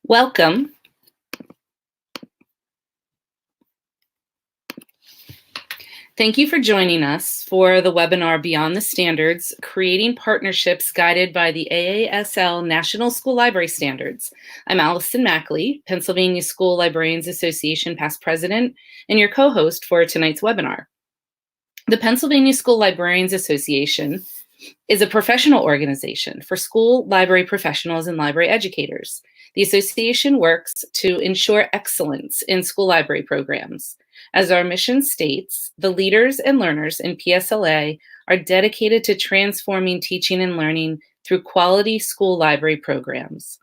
Welcome. Thank you for joining us for the webinar Beyond the Standards, Creating Partnerships Guided by the AASL National School Library Standards. I'm Allison Mackley, Pennsylvania School Librarians Association past president, and your co-host for tonight's webinar. The Pennsylvania School Librarians Association is a professional organization for school library professionals and library educators. The association works to ensure excellence in school library programs. As our mission states, the leaders and learners in PSLA are dedicated to transforming teaching and learning through quality school library programs.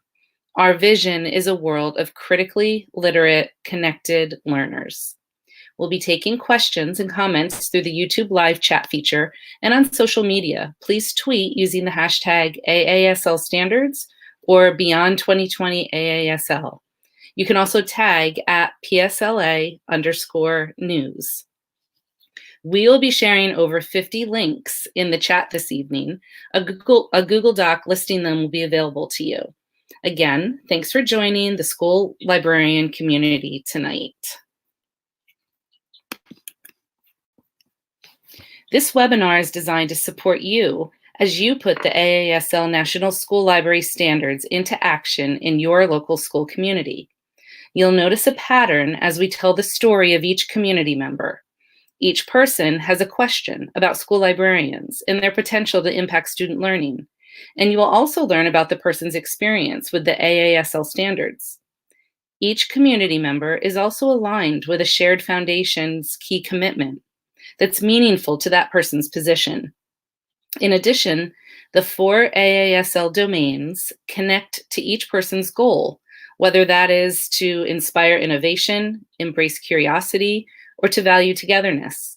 Our vision is a world of critically literate, connected learners. We'll be taking questions and comments through the YouTube live chat feature and on social media. Please tweet using the hashtag AASL Standards or Beyond 2020 AASL. You can also tag at PSLA_news. We'll be sharing over 50 links in the chat this evening. A Google Doc listing them will be available to you. Again, thanks for joining the school librarian community tonight. This webinar is designed to support you as you put the AASL National School Library Standards into action in your local school community. You'll notice a pattern as we tell the story of each community member. Each person has a question about school librarians and their potential to impact student learning. And you will also learn about the person's experience with the AASL standards. Each community member is also aligned with a shared foundation's key commitment that's meaningful to that person's position. In addition, the 4 AASL domains connect to each person's goal, whether that is to inspire innovation, embrace curiosity, or to value togetherness.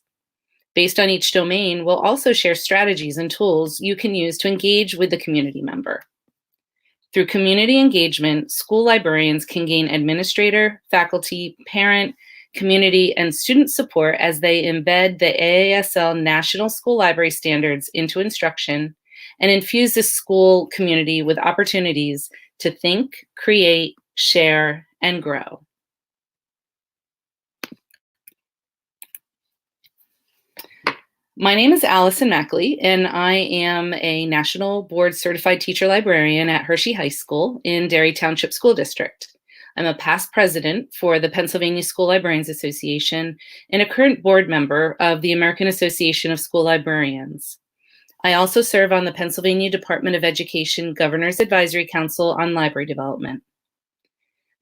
Based on each domain, we'll also share strategies and tools you can use to engage with the community member. Through community engagement, school librarians can gain administrator, faculty, parent, community, and student support as they embed the AASL National School Library Standards into instruction and infuse the school community with opportunities to think, create, share, and grow. My name is Allison Mackley, and I am a National Board Certified Teacher Librarian at Hershey High School in Derry Township School District. I'm a past president for the Pennsylvania School Librarians Association and a current board member of the American Association of School Librarians. I also serve on the Pennsylvania Department of Education Governor's Advisory Council on Library Development.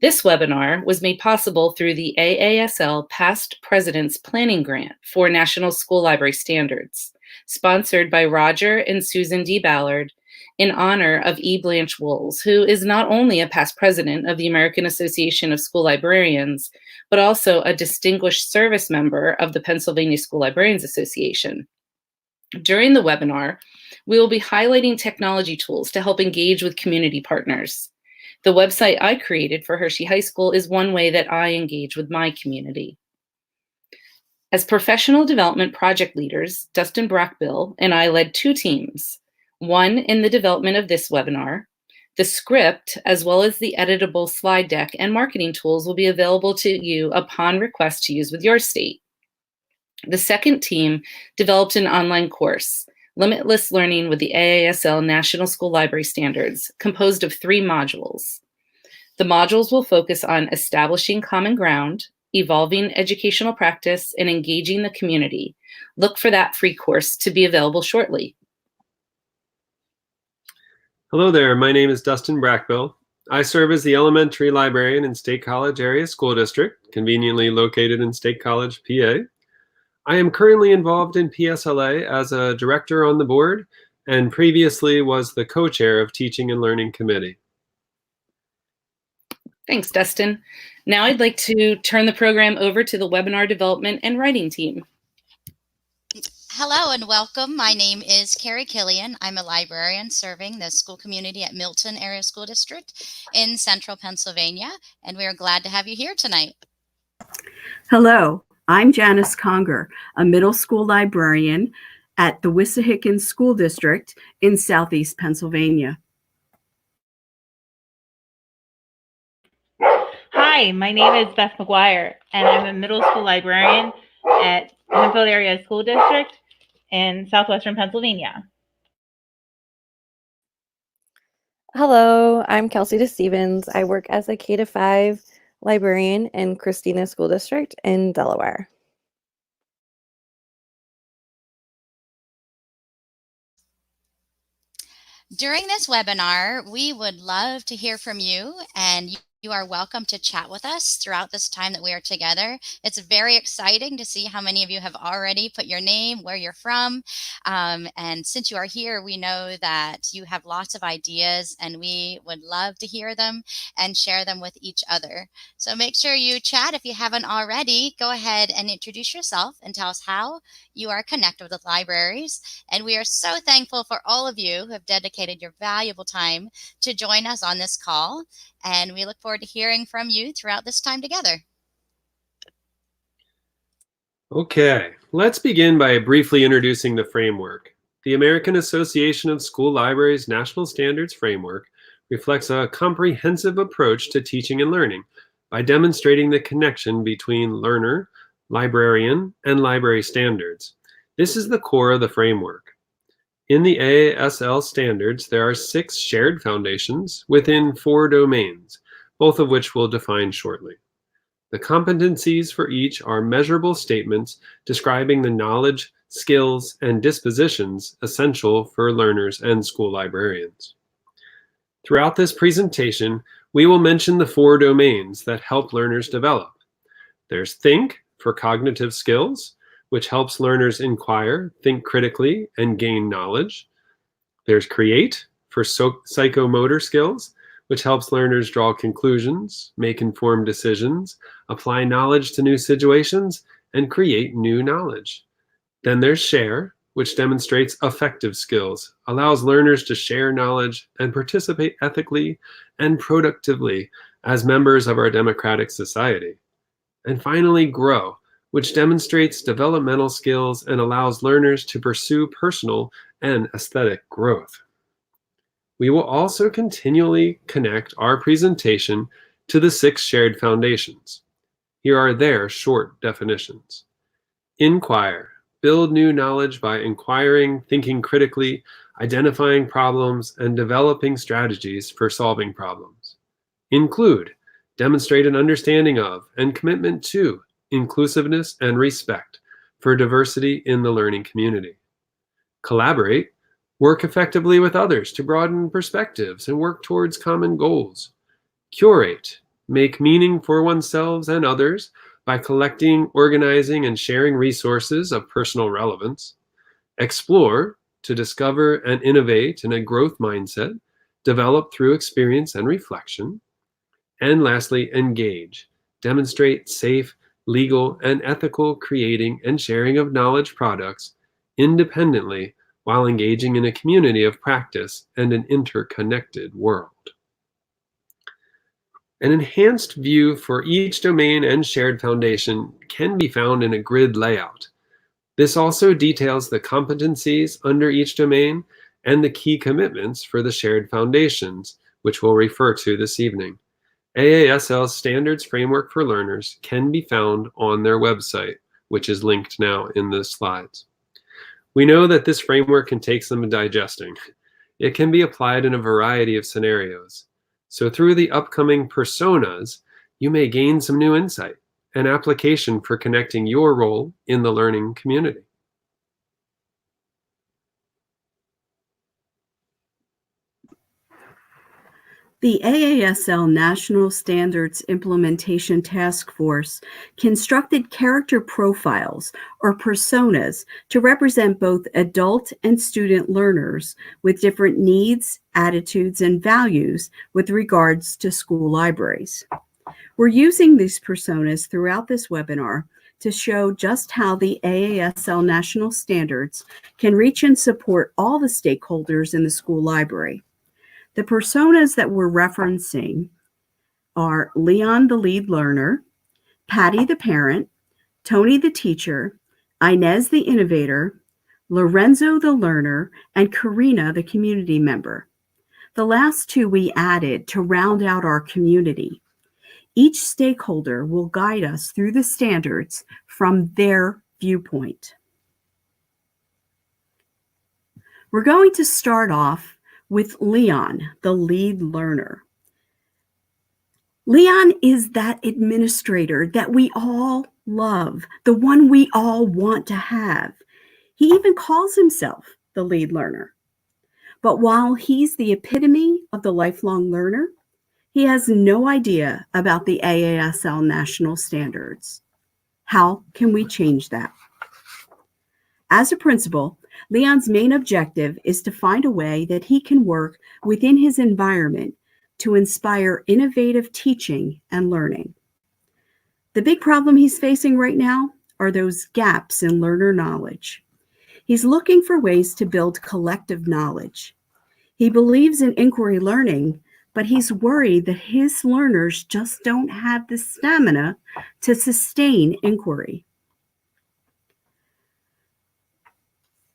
This webinar was made possible through the AASL Past President's Planning Grant for National School Library Standards, sponsored by Roger and Susan D. Ballard in honor of E. Blanche Wools, who is not only a past president of the American Association of School Librarians, but also a distinguished service member of the Pennsylvania School Librarians Association. During the webinar, we will be highlighting technology tools to help engage with community partners. The website I created for Hershey High School is one way that I engage with my community. As professional development project leaders, Dustin Brackbill and I led 2 teams, one in the development of this webinar. The script, as well as the editable slide deck and marketing tools, will be available to you upon request to use with your state. The second team developed an online course, Limitless Learning with the AASL National School Library Standards, composed of 3 modules. The modules will focus on establishing common ground, evolving educational practice, and engaging the community. Look for that free course to be available shortly. Hello there, my name is Dustin Brackbill. I serve as the elementary librarian in State College Area School District, conveniently located in State College, PA. I am currently involved in PSLA as a director on the board and previously was the co-chair of Teaching and Learning Committee. Thanks, Dustin. Now I'd like to turn the program over to the webinar development and writing team. Hello and welcome. My name is Carrie Killian. I'm a librarian serving the school community at Milton Area School District in Central Pennsylvania, and we are glad to have you here tonight. Hello, I'm Janice Conger, a middle school librarian at the Wissahickon School District in Southeast Pennsylvania. Hi, my name is Beth McGuire, and I'm a middle school librarian at Hempfield Area School District in southwestern Pennsylvania. Hello, I'm Kelsey DeStevens. I work as a K-5 librarian in Christina School District in Delaware. During this webinar, we would love to hear from you, and you are welcome to chat with us throughout this time that we are together. It's very exciting to see how many of you have already put your name, where you're from. And since you are here, we know that you have lots of ideas, and we would love to hear them and share them with each other. So make sure you chat if you haven't already. Go ahead and introduce yourself and tell us how you are connected with libraries. And we are so thankful for all of you who have dedicated your valuable time to join us on this call. And we look forward to hearing from you throughout this time together. Okay, let's begin by briefly introducing the framework. The American Association of School Libraries National Standards Framework reflects a comprehensive approach to teaching and learning by demonstrating the connection between learner, librarian, and library standards. This is the core of the framework. In the AASL standards, there are 6 shared foundations within 4 domains, both of which we'll define shortly. The competencies for each are measurable statements describing the knowledge, skills, and dispositions essential for learners and school librarians. Throughout this presentation, we will mention the 4 domains that help learners develop. There's think for cognitive skills, which helps learners inquire, think critically, and gain knowledge. There's create for psychomotor skills, which helps learners draw conclusions, make informed decisions, apply knowledge to new situations, and create new knowledge. Then there's share, which demonstrates affective skills, allows learners to share knowledge and participate ethically and productively as members of our democratic society. And finally, grow, which demonstrates developmental skills and allows learners to pursue personal and aesthetic growth. We will also continually connect our presentation to the 6 shared foundations. Here are their short definitions. Inquire, build new knowledge by inquiring, thinking critically, identifying problems, and developing strategies for solving problems. Include, demonstrate an understanding of and commitment to inclusiveness and respect for diversity in the learning community. Collaborate, work effectively with others to broaden perspectives and work towards common goals. Curate, make meaning for oneself and others by collecting, organizing, and sharing resources of personal relevance. Explore, to discover and innovate in a growth mindset, developed through experience and reflection. And lastly, engage, demonstrate safe, legal, and ethical creating and sharing of knowledge products independently while engaging in a community of practice and an interconnected world. An enhanced view for each domain and shared foundation can be found in a grid layout. This also details the competencies under each domain and the key commitments for the shared foundations, which we'll refer to this evening. AASL's Standards Framework for Learners can be found on their website, which is linked now in the slides. We know that this framework can take some digesting. It can be applied in a variety of scenarios. So through the upcoming personas, you may gain some new insight and application for connecting your role in the learning community. The AASL National Standards Implementation Task Force constructed character profiles, or personas, to represent both adult and student learners with different needs, attitudes, and values with regards to school libraries. We're using these personas throughout this webinar to show just how the AASL National Standards can reach and support all the stakeholders in the school library. The personas that we're referencing are Leon, the lead learner, Patty, the parent, Tony, the teacher, Inez, the innovator, Lorenzo, the learner, and Karina, the community member. The last 2 we added to round out our community. Each stakeholder will guide us through the standards from their viewpoint. We're going to start off with Leon, the lead learner. Leon is that administrator that we all love, the one we all want to have. He even calls himself the lead learner. But while he's the epitome of the lifelong learner, he has no idea about the AASL national standards. How can we change that? As a principal, Leon's main objective is to find a way that he can work within his environment to inspire innovative teaching and learning. The big problem he's facing right now are those gaps in learner knowledge. He's looking for ways to build collective knowledge. He believes in inquiry learning, but he's worried that his learners just don't have the stamina to sustain inquiry.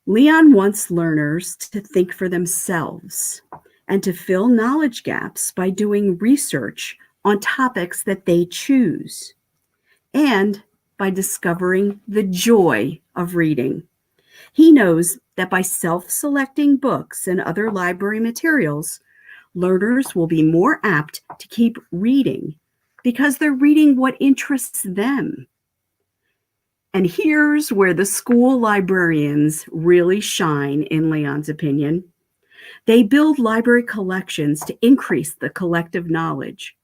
Leon wants learners to think for themselves and to fill knowledge gaps by doing research on topics that they choose and by discovering the joy of reading. He knows that by self-selecting books and other library materials, learners will be more apt to keep reading because they're reading what interests them. And here's where the school librarians really shine, in Leon's opinion. They build library collections to increase the collective knowledge.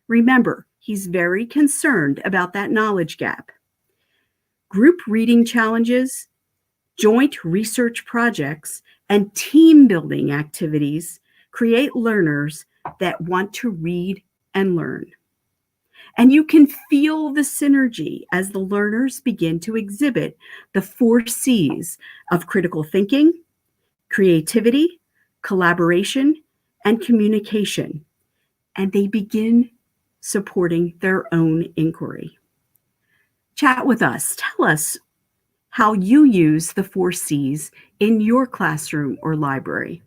Remember, he's very concerned about that knowledge gap. Group reading challenges, joint research projects, and team building activities create learners that want to read and learn. And you can feel the synergy as the learners begin to exhibit the 4 C's of critical thinking, creativity, collaboration, and communication. And they begin supporting their own inquiry. Chat with us. Tell us how you use the 4 C's in your classroom or library.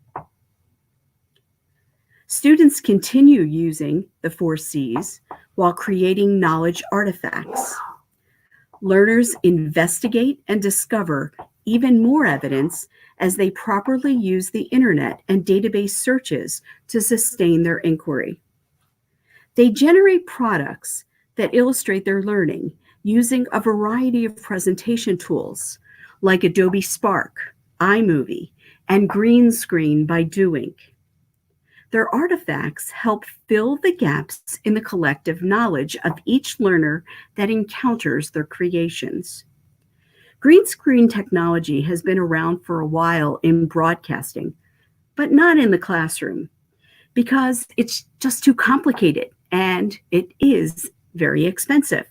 Students continue using the 4 C's while creating knowledge artifacts. Learners investigate and discover even more evidence as they properly use the internet and database searches to sustain their inquiry. They generate products that illustrate their learning using a variety of presentation tools like Adobe Spark, iMovie, and Green Screen by Doink. Their artifacts help fill the gaps in the collective knowledge of each learner that encounters their creations. Green screen technology has been around for a while in broadcasting, but not in the classroom because it's just too complicated and it is very expensive.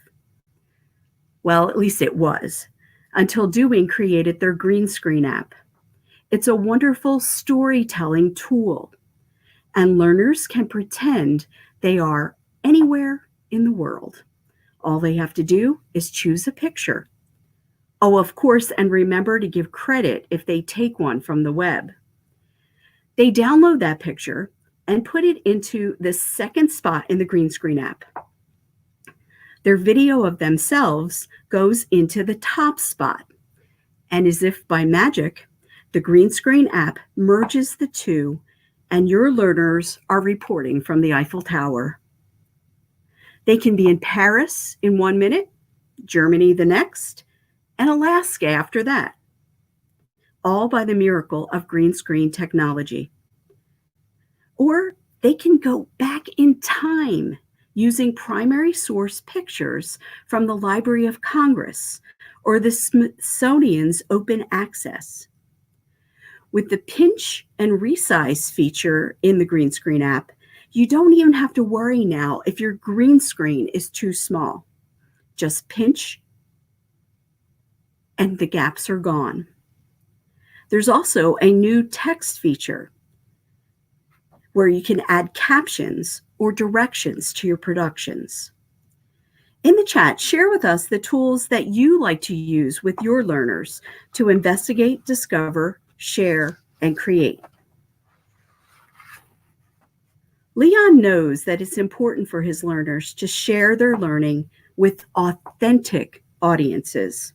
Well, at least it was, until Doink created their green screen app. It's a wonderful storytelling tool, and learners can pretend they are anywhere in the world. All they have to do is choose a picture. Oh, of course, and remember to give credit if they take one from the web. They download that picture and put it into the second spot in the green screen app. Their video of themselves goes into the top spot. And as if by magic, the green screen app merges the two, and your learners are reporting from the Eiffel Tower. They can be in Paris in 1 minute, Germany the next, and Alaska after that, all by the miracle of green screen technology. Or they can go back in time using primary source pictures from the Library of Congress or the Smithsonian's Open Access. With the pinch and resize feature in the green screen app, you don't even have to worry now if your green screen is too small. Just pinch and the gaps are gone. There's also a new text feature where you can add captions or directions to your productions. In the chat, share with us the tools that you like to use with your learners to investigate, discover, share, and create. Leon knows that it's important for his learners to share their learning with authentic audiences.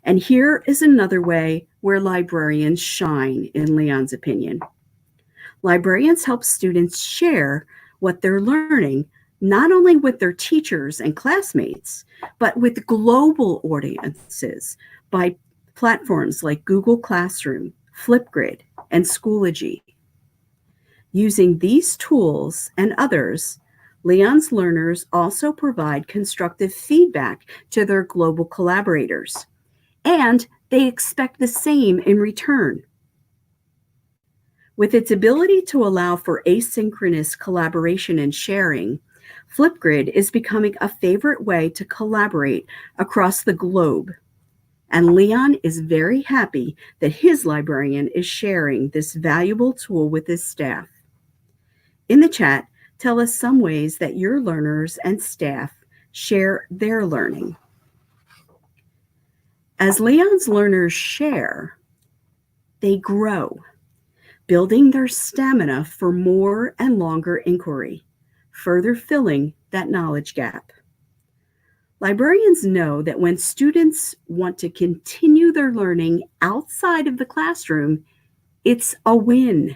And here is another way where librarians shine, in Leon's opinion. Librarians help students share what they're learning, not only with their teachers and classmates, but with global audiences by platforms like Google Classroom, Flipgrid, and Schoology. Using these tools and others, Leon's learners also provide constructive feedback to their global collaborators, and they expect the same in return. With its ability to allow for asynchronous collaboration and sharing, Flipgrid is becoming a favorite way to collaborate across the globe. And Leon is very happy that his librarian is sharing this valuable tool with his staff. In the chat, tell us some ways that your learners and staff share their learning. As Leon's learners share, they grow, building their stamina for more and longer inquiry, further filling that knowledge gap. Librarians know that when students want to continue their learning outside of the classroom, it's a win.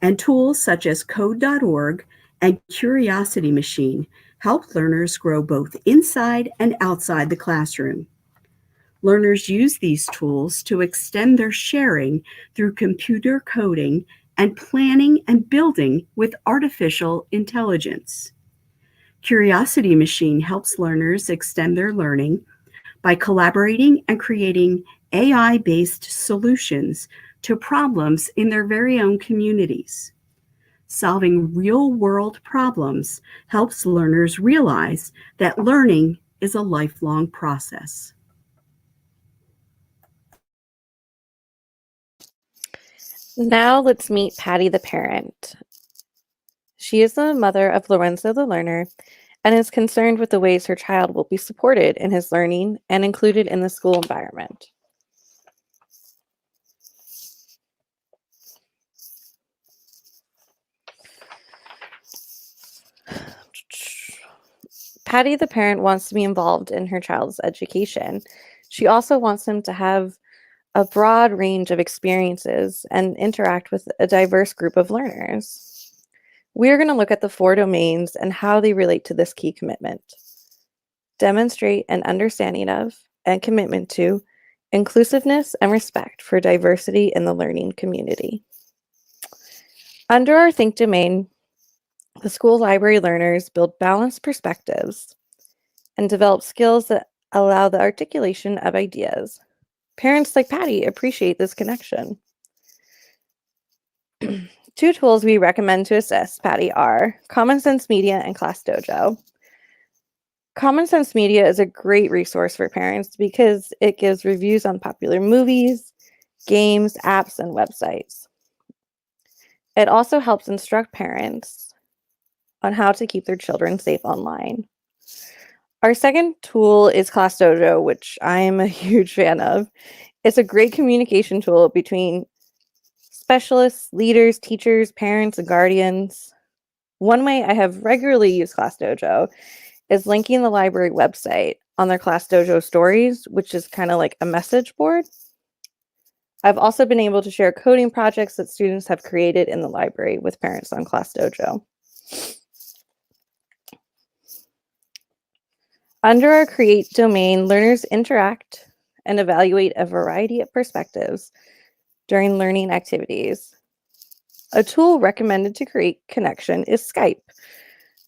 And tools such as code.org and Curiosity Machine help learners grow both inside and outside the classroom. Learners use these tools to extend their sharing through computer coding and planning and building with artificial intelligence. Curiosity Machine helps learners extend their learning by collaborating and creating AI-based solutions to problems in their very own communities. Solving real-world problems helps learners realize that learning is a lifelong process. Now let's meet Patty the parent. She is the mother of Lorenzo the learner and is concerned with the ways her child will be supported in his learning and included in the school environment. Patty the parent wants to be involved in her child's education. She also wants him to have a broad range of experiences and interact with a diverse group of learners. We're going to look at the 4 domains and how they relate to this key commitment. Demonstrate an understanding of and commitment to inclusiveness and respect for diversity in the learning community. Under our Think domain, the school library learners build balanced perspectives and develop skills that allow the articulation of ideas. Parents like Patty appreciate this connection. 2 tools we recommend to assist Patty are Common Sense Media and Class Dojo. Common Sense Media is a great resource for parents because it gives reviews on popular movies, games, apps, and websites. It also helps instruct parents on how to keep their children safe online. Our second tool is Class Dojo, which I am a huge fan of. It's a great communication tool between specialists, leaders, teachers, parents, and guardians. One way I have regularly used Class Dojo is linking the library website on their Class Dojo stories, which is kind of like a message board. I've also been able to share coding projects that students have created in the library with parents on Class Dojo. Under our Create domain, learners interact and evaluate a variety of perspectives during learning activities. A tool recommended to create connection is Skype,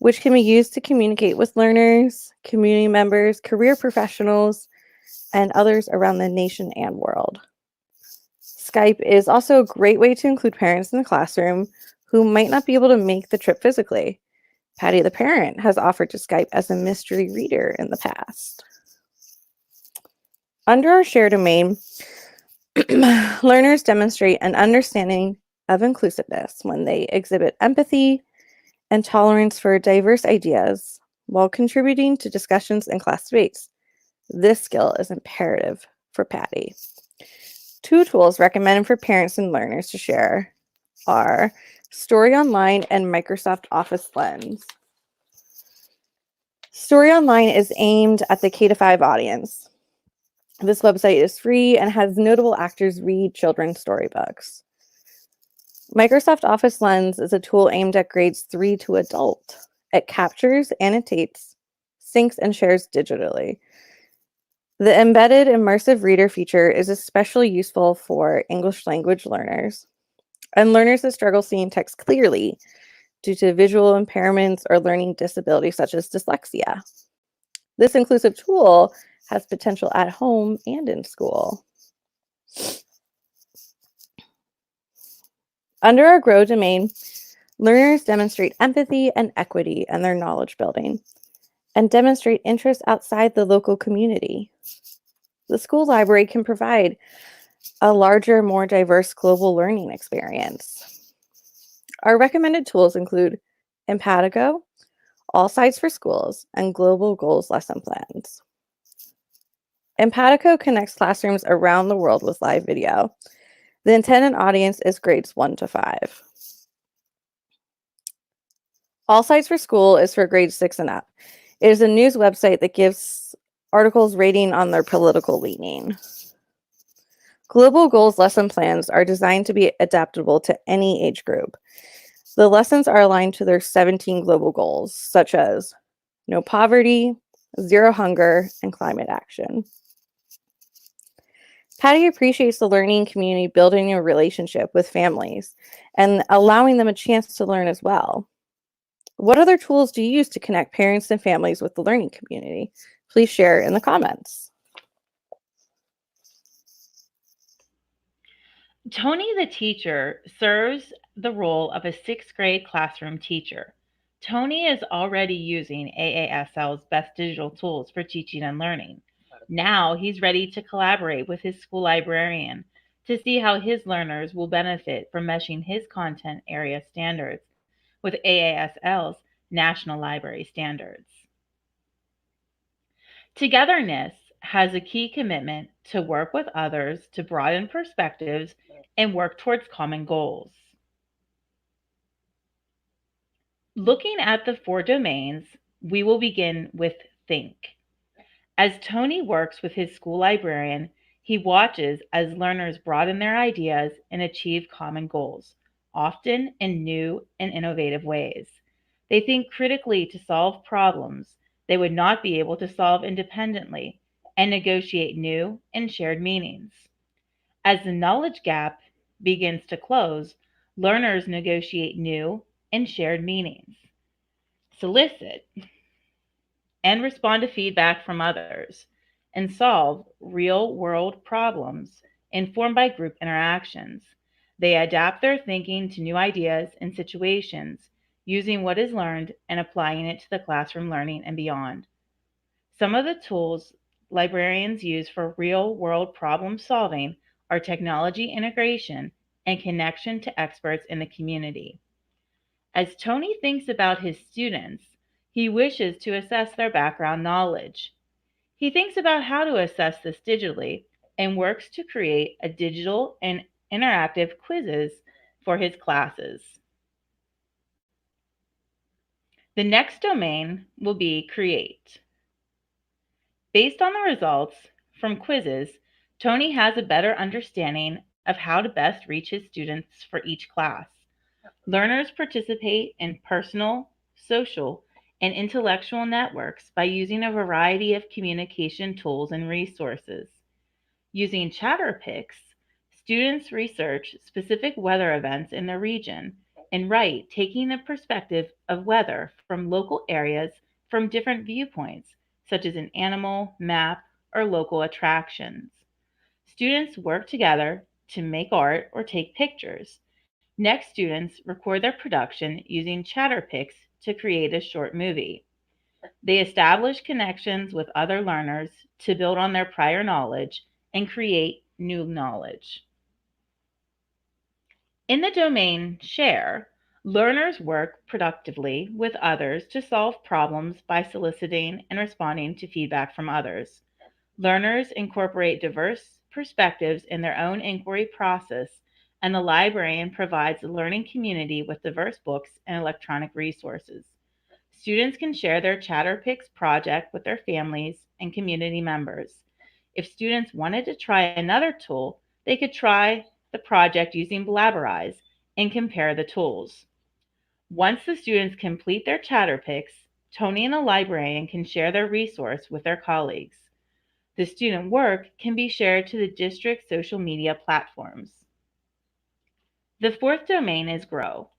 which can be used to communicate with learners, community members, career professionals, and others around the nation and world. Skype is also a great way to include parents in the classroom who might not be able to make the trip physically. Patty the parent has offered to Skype as a mystery reader in the past. Under our Share domain, learners demonstrate an understanding of inclusiveness when they exhibit empathy and tolerance for diverse ideas while contributing to discussions in class debates. This skill is imperative for Patty. 2 tools recommended for parents and learners to share are Story Online, and Microsoft Office Lens. Story Online is aimed at the K-5 audience. This website is free and has notable actors read children's storybooks. Microsoft Office Lens is a tool aimed at grades 3 to adult. It captures, annotates, syncs, and shares digitally. The embedded immersive reader feature is especially useful for English language learners and learners that struggle seeing text clearly due to visual impairments or learning disabilities such as dyslexia. This inclusive tool has potential at home and in school. Under our Grow domain, learners demonstrate empathy and equity in their knowledge building and demonstrate interest outside the local community. The school library can provide a larger, more diverse global learning experience. Our recommended tools include Empatico, All Sides for Schools, and Global Goals lesson plans. Empatico connects classrooms around the world with live video. The intended audience is grades 1 to 5. All Sides for School is for grades 6 and up. It is a news website that gives articles rating on their political leaning. Global Goals lesson plans are designed to be adaptable to any age group. The lessons are aligned to their 17 global goals, such as no poverty, zero hunger, and climate action. Patty appreciates the learning community building a relationship with families and allowing them a chance to learn as well. What other tools do you use to connect parents and families with the learning community? Please share in the comments. Tony the teacher serves the role of a 6th grade classroom teacher. Tony is already using AASL's best digital tools for teaching and learning. Now he's ready to collaborate with his school librarian to see how his learners will benefit from meshing his content area standards with AASL's National Library Standards. Togetherness has a key commitment to work with others to broaden perspectives and work towards common goals. Looking at the 4 domains, we will begin with think. As Tony works with his school librarian, he watches as learners broaden their ideas and achieve common goals, often in new and innovative ways. They think critically to solve problems they would not be able to solve independently and negotiate new and shared meanings. As the knowledge gap begins to close, learners negotiate new and shared meanings, solicit and respond to feedback from others, and solve real-world problems informed by group interactions. They adapt their thinking to new ideas and situations, using what is learned and applying it to the classroom learning and beyond. Some of the tools librarians use for real-world problem solving are technology integration and connection to experts in the community. As Tony thinks about his students, he wishes to assess their background knowledge. He thinks about how to assess this digitally and works to create a digital and interactive quizzes for his classes. The next domain will be create. Based on the results from quizzes, Tony has a better understanding of how to best reach his students for each class. Learners participate in personal, social, and intellectual networks by using a variety of communication tools and resources. Using ChatterPix, students research specific weather events in their region and write taking the perspective of weather from local areas from different viewpoints, such as an animal, map, or local attractions. Students work together to make art or take pictures. Next, students record their production using ChatterPix to create a short movie. They establish connections with other learners to build on their prior knowledge and create new knowledge. In the domain Share, learners work productively with others to solve problems by soliciting and responding to feedback from others. Learners incorporate diverse perspectives in their own inquiry process and the librarian provides a learning community with diverse books and electronic resources. Students can share their ChatterPix project with their families and community members. If students wanted to try another tool, they could try the project using Librarians and compare the tools. Once the students complete their ChatterPix, Tony and the librarian can share their resource with their colleagues. The student work can be shared to the district's social media platforms. The fourth domain is grow.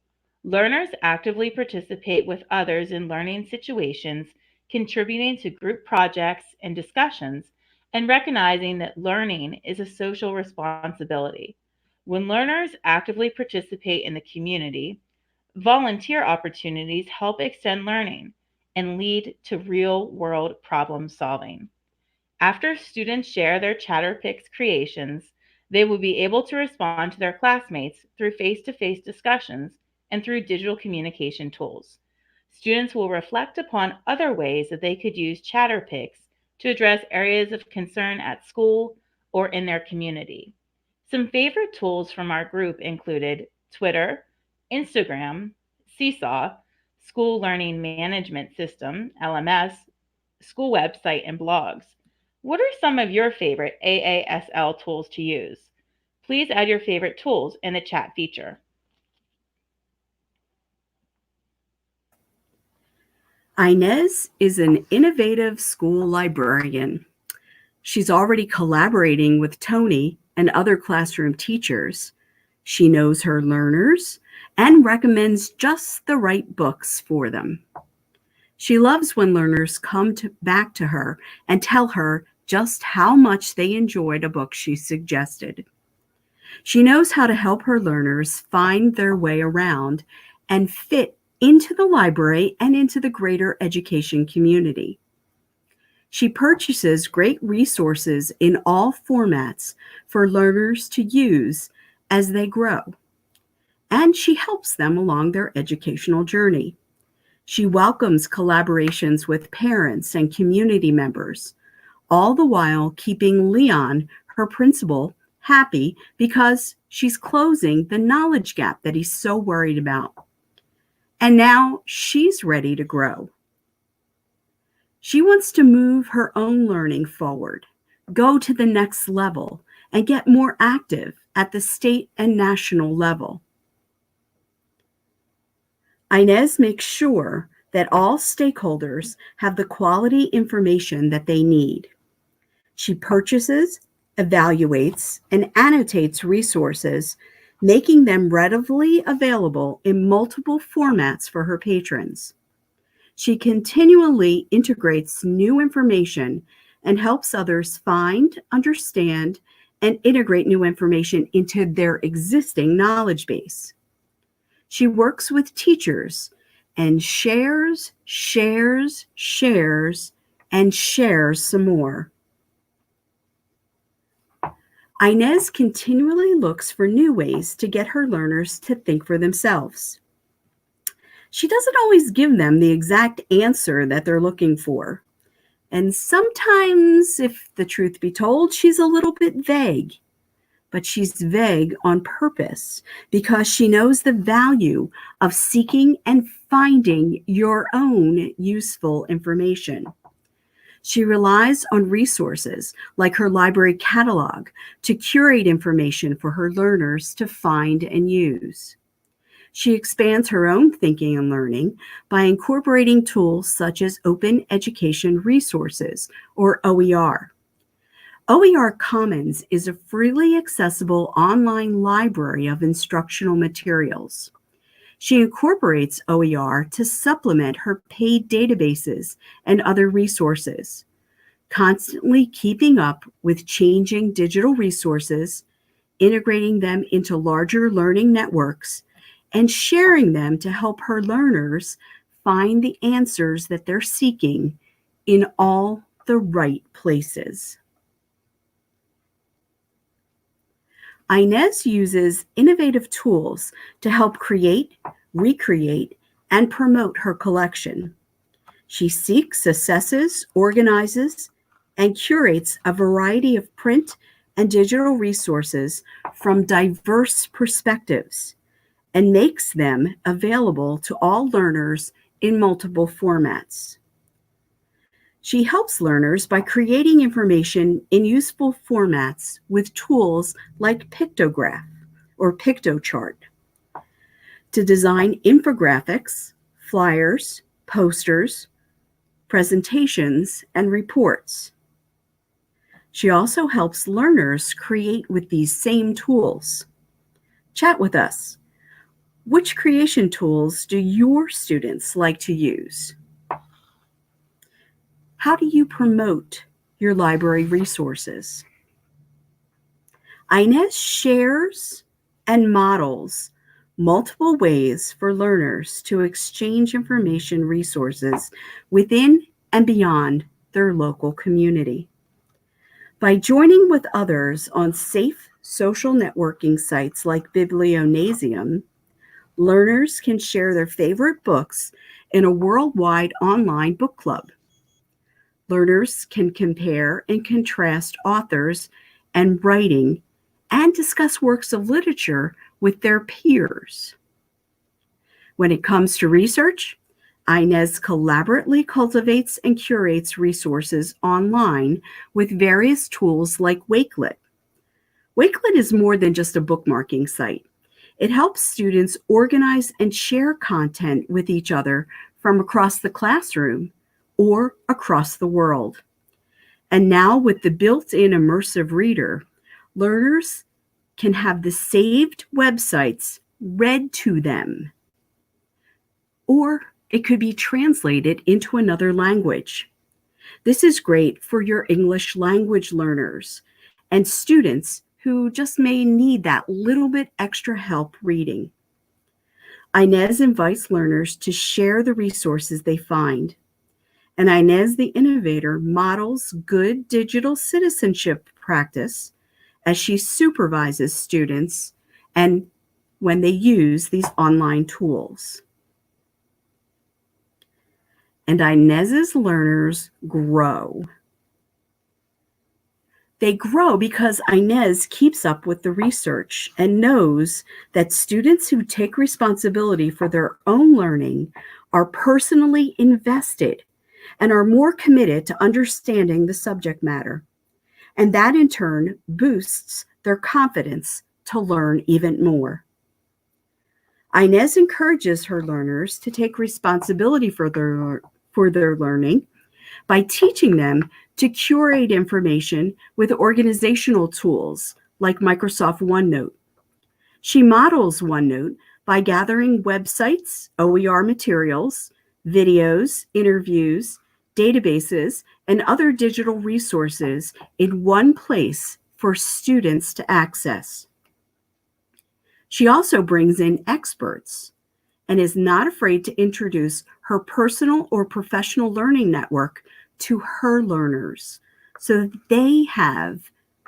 Learners actively participate with others in learning situations, contributing to group projects and discussions, and recognizing that learning is a social responsibility. When learners actively participate in the community, volunteer opportunities help extend learning and lead to real-world problem solving. After students share their ChatterPix creations, they will be able to respond to their classmates through face-to-face discussions and through digital communication tools. Students will reflect upon other ways that they could use ChatterPix to address areas of concern at school or in their community. Some favorite tools from our group included Twitter, Instagram, Seesaw, School Learning Management System, LMS, school website, and blogs. What are some of your favorite AASL tools to use? Please add your favorite tools in the chat feature. Inez is an innovative school librarian. She's already collaborating with Tony and other classroom teachers. She knows her learners and recommends just the right books for them. She loves when learners come back to her and tell her just how much they enjoyed a book she suggested. She knows how to help her learners find their way around and fit into the library and into the greater education community. She purchases great resources in all formats for learners to use as they grow, and she helps them along their educational journey. She welcomes collaborations with parents and community members, all the while keeping Leon, her principal, happy because she's closing the knowledge gap that he's so worried about. And now she's ready to grow. She wants to move her own learning forward, go to the next level, and get more active at the state and national level. Inez makes sure that all stakeholders have the quality information that they need. She purchases, evaluates, and annotates resources, making them readily available in multiple formats for her patrons. She continually integrates new information and helps others find, understand, and integrate new information into their existing knowledge base. She works with teachers and shares, and shares some more. Inez continually looks for new ways to get her learners to think for themselves. She doesn't always give them the exact answer that they're looking for. And sometimes, if the truth be told, she's a little bit vague. But she's vague on purpose because she knows the value of seeking and finding your own useful information. She relies on resources like her library catalog to curate information for her learners to find and use. She expands her own thinking and learning by incorporating tools such as Open Education Resources, or OER. OER Commons is a freely accessible online library of instructional materials. She incorporates OER to supplement her paid databases and other resources, constantly keeping up with changing digital resources, integrating them into larger learning networks, and sharing them to help her learners find the answers that they're seeking in all the right places. Inez uses innovative tools to help create, recreate, and promote her collection. She seeks, assesses, organizes, and curates a variety of print, and digital resources from diverse perspectives and makes them available to all learners in multiple formats. She helps learners by creating information in useful formats with tools like Pictograph or Pictochart to design infographics, flyers, posters, presentations, and reports. She also helps learners create with these same tools. Chat with us. Which creation tools do your students like to use? How do you promote your library resources? Inez shares and models multiple ways for learners to exchange information resources within and beyond their local community. By joining with others on safe social networking sites like Biblionasium, learners can share their favorite books in a worldwide online book club. Learners can compare and contrast authors and writing and discuss works of literature with their peers. When it comes to research, Inez collaboratively cultivates and curates resources online with various tools like Wakelet. Wakelet is more than just a bookmarking site. It helps students organize and share content with each other from across the classroom or across the world. And now with the built-in immersive reader, learners can have the saved websites read to them, or it could be translated into another language. This is great for your English language learners and students who just may need that little bit extra help reading. Inez invites learners to share the resources they find. And Inez, the innovator, models good digital citizenship practice as she supervises students and when they use these online tools. And Inez's learners grow. They grow because Inez keeps up with the research and knows that students who take responsibility for their own learning are personally invested and are more committed to understanding the subject matter. And that in turn boosts their confidence to learn even more. Inez encourages her learners to take responsibility for their learning by teaching them to curate information with organizational tools like Microsoft OneNote. She models OneNote by gathering websites, OER materials, videos, interviews, databases, and other digital resources in one place for students to access. She also brings in experts and is not afraid to introduce her personal or professional learning network to her learners so that they have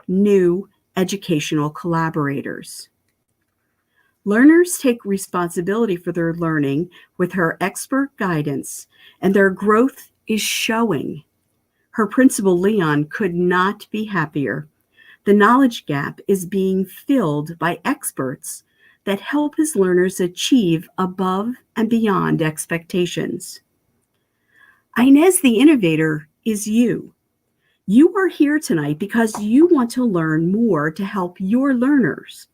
new educational collaborators. Learners take responsibility for their learning with her expert guidance, and their growth is showing. Her principal, Leon, could not be happier. The knowledge gap is being filled by experts that help his learners achieve above and beyond expectations. Inez, the innovator, is you. You are here tonight because you want to learn more to help your learners.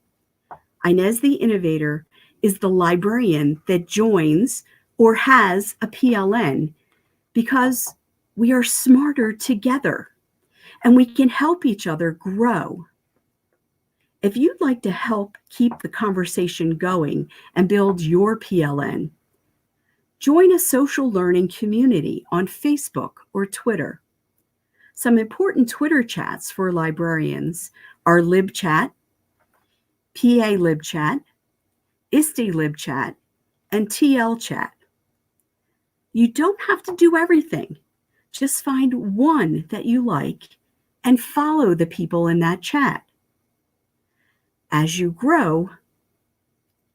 Inez, the innovator, is the librarian that joins or has a PLN because we are smarter together and we can help each other grow. If you'd like to help keep the conversation going and build your PLN, join a social learning community on Facebook or Twitter. Some important Twitter chats for librarians are LibChat, PA LibChat, ISTE LibChat, and TL Chat. You don't have to do everything. Just find one that you like and follow the people in that chat. As you grow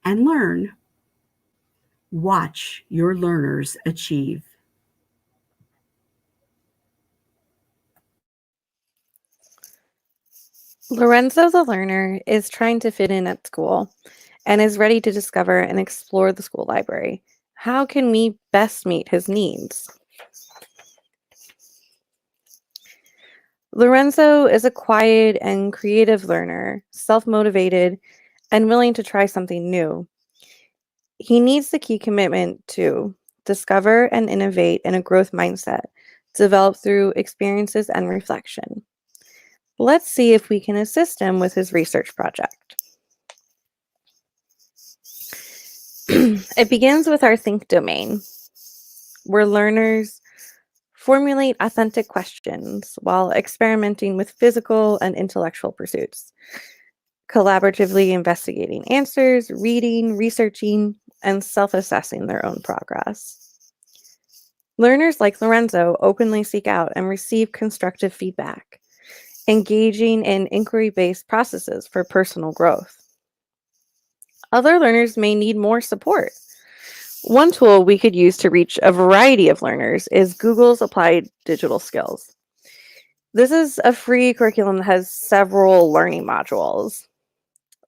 and learn, watch your learners achieve. Lorenzo the learner is trying to fit in at school and is ready to discover and explore the school library. How can we best meet his needs? Lorenzo is a quiet and creative learner, self-motivated, and willing to try something new. He needs the key commitment to discover and innovate in a growth mindset, developed through experiences and reflection. Let's see if we can assist him with his research project. It begins with our think domain, where learners formulate authentic questions while experimenting with physical and intellectual pursuits, collaboratively investigating answers, reading, researching, and self-assessing their own progress. Learners like Lorenzo openly seek out and receive constructive feedback, engaging in inquiry-based processes for personal growth. Other learners may need more support. One tool we could use to reach a variety of learners is Google's Applied Digital Skills. This is a free curriculum that has several learning modules.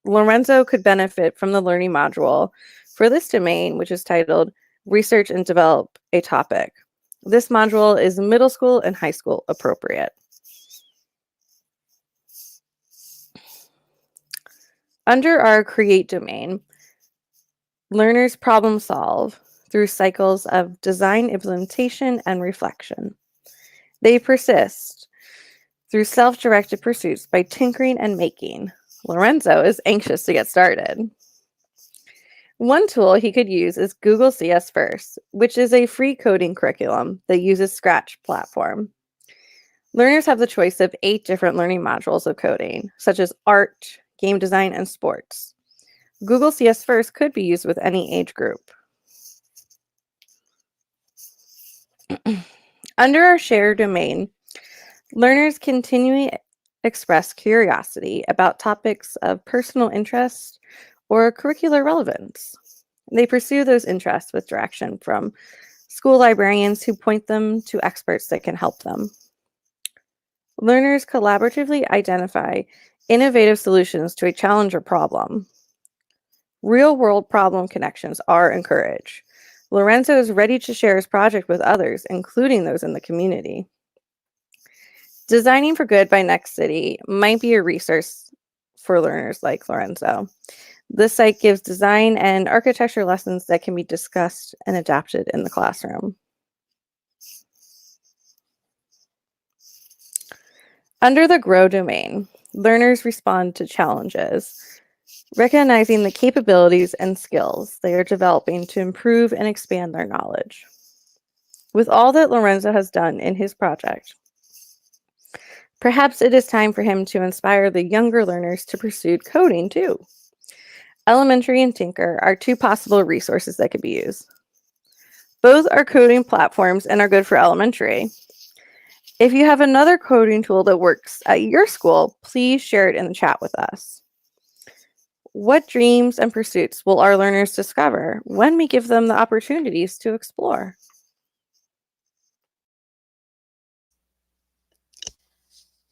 Lorenzo could benefit from the learning module for this domain, which is titled Research and Develop a Topic. This module is middle school and high school appropriate. Under our Create domain, learners problem solve through cycles of design, implementation, and reflection. They persist through self-directed pursuits by tinkering and making. Lorenzo is anxious to get started. One tool he could use is Google CS First, which is a free coding curriculum that uses Scratch platform. Learners have the choice of 8 different learning modules of coding, such as art, game design, and sports. Google CS First could be used with any age group. Under our share domain, learners continually express curiosity about topics of personal interest or curricular relevance. They pursue those interests with direction from school librarians who point them to experts that can help them. Learners collaboratively identify innovative solutions to a challenge or problem. Real-world problem connections are encouraged. Lorenzo is ready to share his project with others, including those in the community. Designing for Good by Next City might be a resource for learners like Lorenzo. This site gives design and architecture lessons that can be discussed and adapted in the classroom. Under the Grow domain, learners respond to challenges, recognizing the capabilities and skills they are developing to improve and expand their knowledge. With all that Lorenzo has done in his project, perhaps it is time for him to inspire the younger learners to pursue coding too. Elementary and Tinker are 2 possible resources that could be used. Both are coding platforms and are good for elementary. If you have another coding tool that works at your school, please share it in the chat with us. What dreams and pursuits will our learners discover when we give them the opportunities to explore?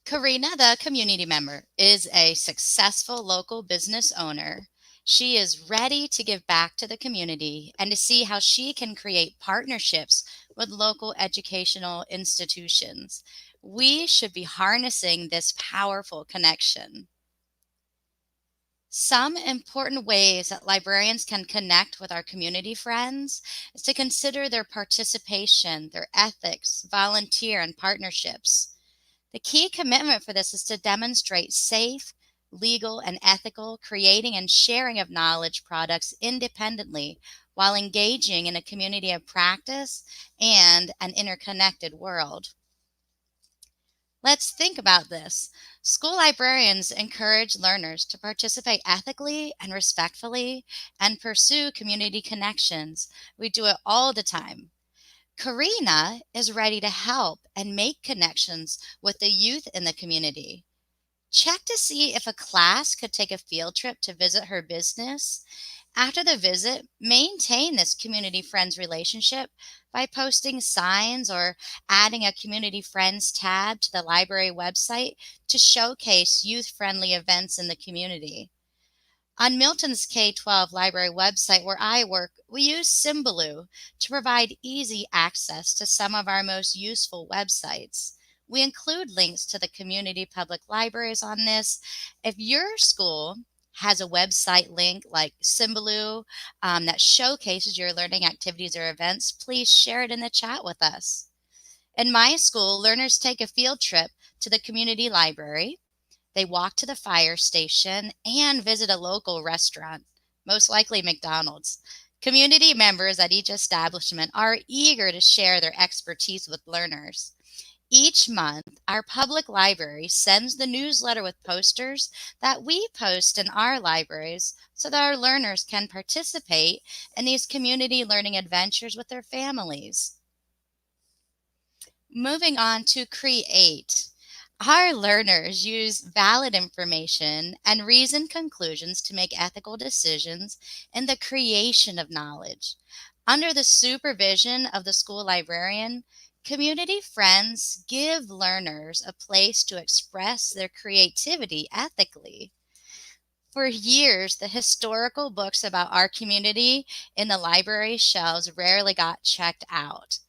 Karina, the community member, is a successful local business owner. She is ready to give back to the community and to see how she can create partnerships with local educational institutions. We should be harnessing this powerful connection. Some important ways that librarians can connect with our community friends is to consider their participation, their ethics, volunteer, and partnerships. The key commitment for this is to demonstrate safe, legal, and ethical creating and sharing of knowledge products independently while engaging in a community of practice and an interconnected world. Let's think about this. School librarians encourage learners to participate ethically and respectfully and pursue community connections. We do it all the time. Karina is ready to help and make connections with the youth in the community. Check to see if a class could take a field trip to visit her business After the visit, maintain this community friends relationship by posting signs or adding a community friends tab to the library website to showcase youth-friendly events in the community. On Milton's K-12 library website where I work, we use Symbaloo to provide easy access to some of our most useful websites. We include links to the community public libraries on this. If your school has a website link like Symbaloo that showcases your learning activities or events, please share it in the chat with us. In my school, learners take a field trip to the community library. They walk to the fire station and visit a local restaurant, most likely McDonald's. Community members at each establishment are eager to share their expertise with learners. Each month, our public library sends the newsletter with posters that we post in our libraries so that our learners can participate in these community learning adventures with their families. Moving on to create. Our learners use valid information and reasoned conclusions to make ethical decisions in the creation of knowledge. Under the supervision of the school librarian, community friends give learners a place to express their creativity ethically. For years, the historical books about our community in the library shelves rarely got checked out.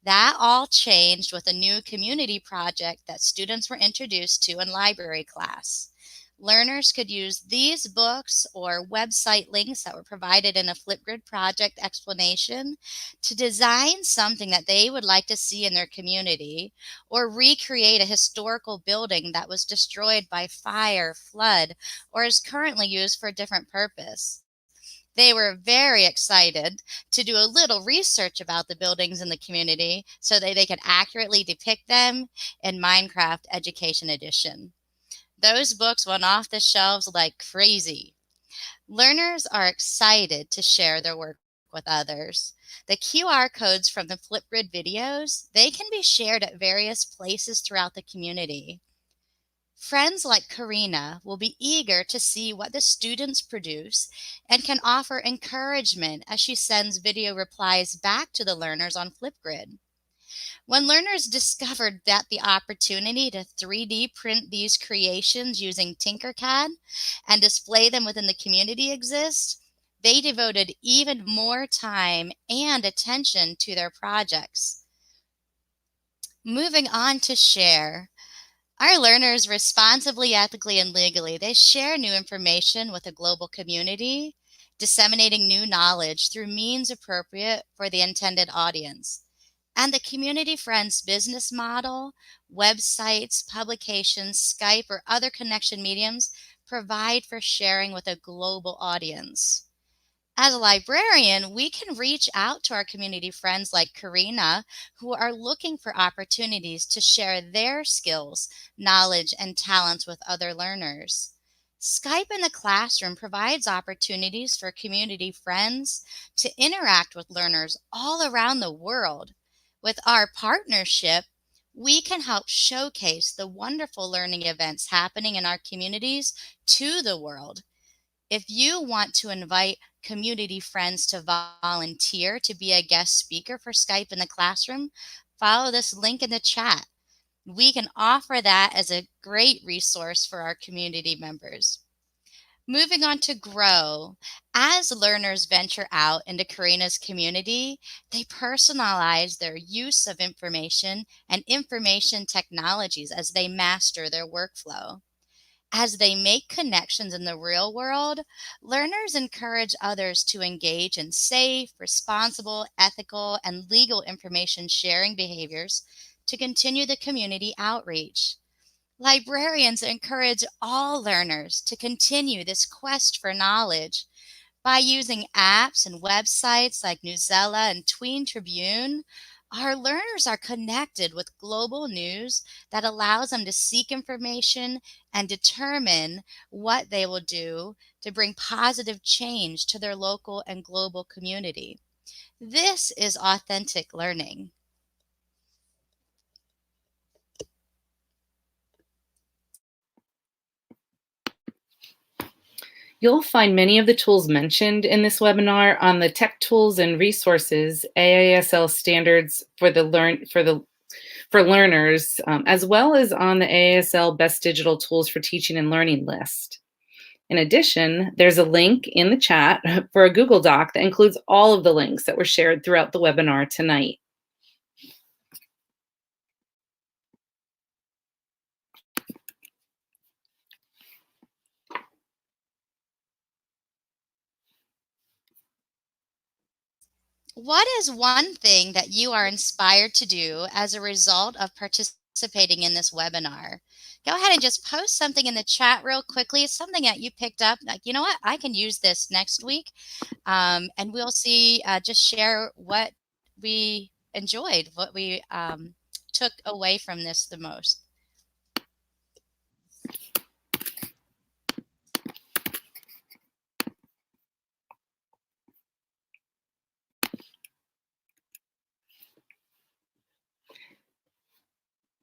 That all changed with a new community project that students were introduced to in library class. Learners could use these books or website links that were provided in a Flipgrid project explanation to design something that they would like to see in their community, or recreate a historical building that was destroyed by fire, flood, or is currently used for a different purpose. They were very excited to do a little research about the buildings in the community so that they could accurately depict them in Minecraft Education Edition. Those books went off the shelves like crazy. Learners are excited to share their work with others. The QR codes from the Flipgrid videos, they can be shared at various places throughout the community. Friends like Karina will be eager to see what the students produce and can offer encouragement as she sends video replies back to the learners on Flipgrid. When learners discovered that the opportunity to 3D print these creations using Tinkercad and display them within the community exists, they devoted even more time and attention to their projects. Moving on to share. Our learners responsibly, ethically, and legally, they share new information with a global community, disseminating new knowledge through means appropriate for the intended audience. And the Community Friends business model, websites, publications, Skype, or other connection mediums provide for sharing with a global audience. As a librarian, we can reach out to our community friends like Karina, who are looking for opportunities to share their skills, knowledge, and talents with other learners. Skype in the classroom provides opportunities for community friends to interact with learners all around the world. With our partnership, we can help showcase the wonderful learning events happening in our communities to the world. If you want to invite community friends to volunteer to be a guest speaker for Skype in the classroom, follow this link in the chat. We can offer that as a great resource for our community members. Moving on to grow. As learners venture out into Karina's community, they personalize their use of information and information technologies as they master their workflow. As they make connections in the real world, learners encourage others to engage in safe, responsible, ethical, and legal information sharing behaviors to continue the community outreach. Librarians encourage all learners to continue this quest for knowledge. By using apps and websites like Newsella and Tween Tribune, our learners are connected with global news that allows them to seek information and determine what they will do to bring positive change to their local and global community. This is authentic learning. You'll find many of the tools mentioned in this webinar on the Tech Tools and Resources AASL standards for learners, as well as on the AASL Best Digital Tools for Teaching and Learning list. In addition, there's a link in the chat for a Google Doc that includes all of the links that were shared throughout the webinar tonight. What is one thing that you are inspired to do as a result of participating in this webinar? Go ahead and just post something in the chat real quickly. It's something that you picked up, like, you know what, I can use this next week. And we'll see, just share what we enjoyed, what we took away from this the most.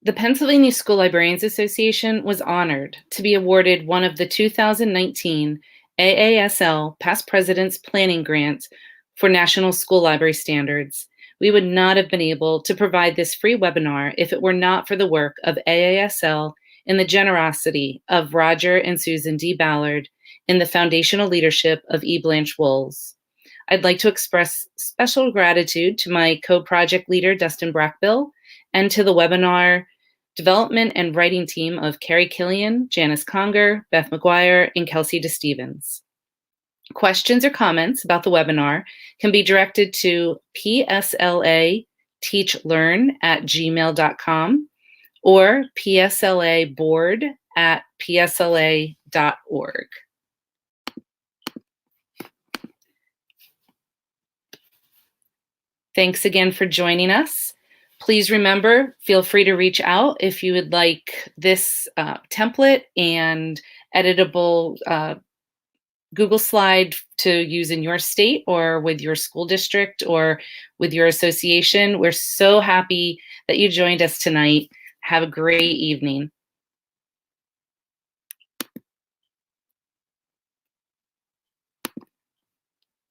The Pennsylvania School Librarians Association was honored to be awarded one of the 2019 AASL Past President's Planning Grants for National School Library Standards. We would not have been able to provide this free webinar if it were not for the work of AASL and the generosity of Roger and Susan D. Ballard and the foundational leadership of E. Blanche Wools. I'd like to express special gratitude to my co-project leader, Dustin Brackbill, and to the webinar development and writing team of Carrie Killian, Janice Conger, Beth McGuire, and Kelsey DeStevens. Questions or comments about the webinar can be directed to pslateachlearn@gmail.com or pslaboard@psla.org. Thanks again for joining us. Please remember, feel free to reach out if you would like this template and editable Google slide to use in your state or with your school district or with your association. We're so happy that you joined us tonight. Have a great evening.